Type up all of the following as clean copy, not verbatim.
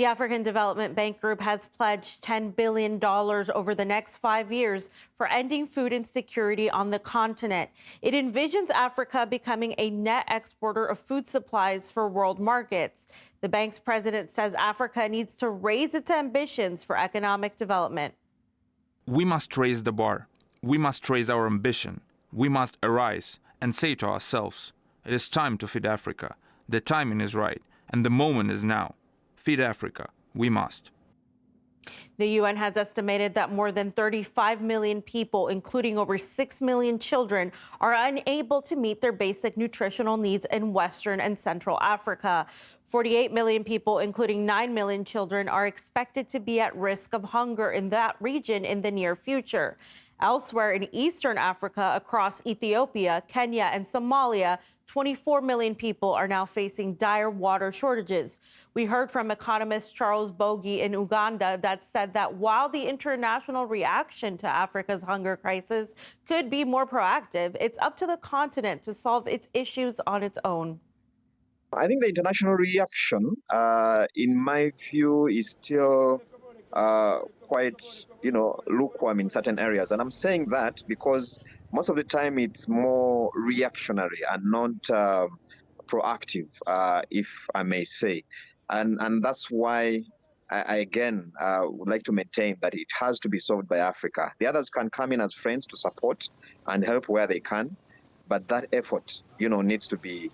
The African Development Bank Group has pledged $10 billion over the next 5 years for ending food insecurity on the continent. It envisions Africa becoming a net exporter of food supplies for world markets. The bank's president says Africa needs to raise its ambitions for economic development. We must raise the bar. We must raise our ambition. We must arise and say to ourselves, it is time to feed Africa. The timing is right, and the moment is now. Feed Africa. We must. The UN has estimated that more than 35 million people, including over 6 million children, are unable to meet their basic nutritional needs in Western and Central Africa. 48 million people, including 9 million children, are expected to be at risk of hunger in that region in the near future. Elsewhere in Eastern Africa, across Ethiopia, Kenya, and Somalia, 24 million people are now facing dire water shortages. We heard from economist Charles Bogi in Uganda that said that while the international reaction to Africa's hunger crisis could be more proactive, it's up to the continent to solve its issues on its own. I think the international reaction, in my view, is still quite, lukewarm in certain areas. And I'm saying that because most of the time it's more reactionary and not proactive, if I may say. And that's why I again would like to maintain that it has to be solved by Africa. The others can come in as friends to support and help where they can, but that effort, needs to be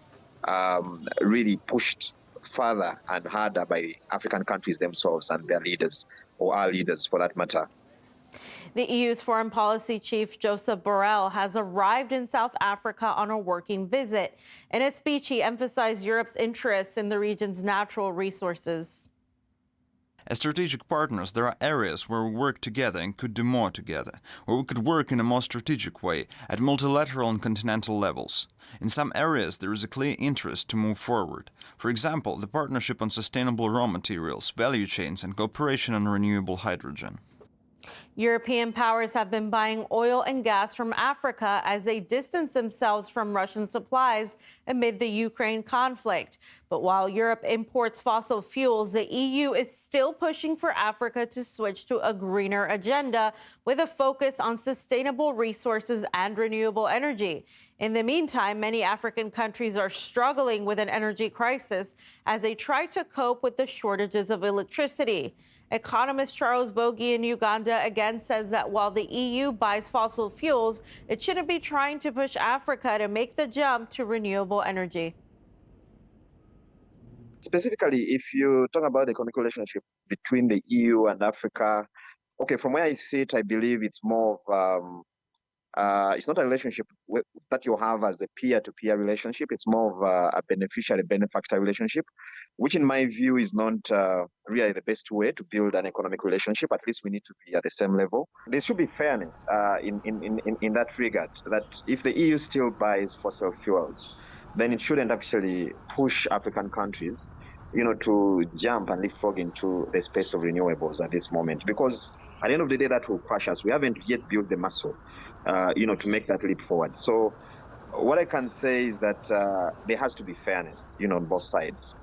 really pushed further and harder by African countries themselves and their leaders, or our leaders for that matter. The EU's foreign policy chief, Josep Borrell, has arrived in South Africa on a working visit. In a speech, he emphasized Europe's interest in the region's natural resources. As strategic partners, there are areas where we work together and could do more together, where we could work in a more strategic way at multilateral and continental levels. In some areas, there is a clear interest to move forward. For example, the partnership on sustainable raw materials, value chains, and cooperation on renewable hydrogen. European powers have been buying oil and gas from Africa as they distance themselves from Russian supplies amid the Ukraine conflict. But while Europe imports fossil fuels, the EU is still pushing for Africa to switch to a greener agenda with a focus on sustainable resources and renewable energy. In the meantime, many African countries are struggling with an energy crisis as they try to cope with the shortages of electricity. Economist Charles Bogi in Uganda again says that while the EU buys fossil fuels, it shouldn't be trying to push Africa to make the jump to renewable energy. Specifically, if you talk about the economic relationship between the EU and Africa, okay, from where I sit, I believe it's more of it's not a relationship that you have as a peer-to-peer relationship. It's more of a beneficiary-benefactor relationship, which in my view is not really the best way to build an economic relationship. At least we need to be at the same level. There should be fairness in that regard, that if the EU still buys fossil fuels, then it shouldn't actually push African countries, to jump and leapfrog into the space of renewables at this moment. Because at the end of the day, that will crush us. We haven't yet built the muscle, to make that leap forward. So what I can say is that there has to be fairness, on both sides.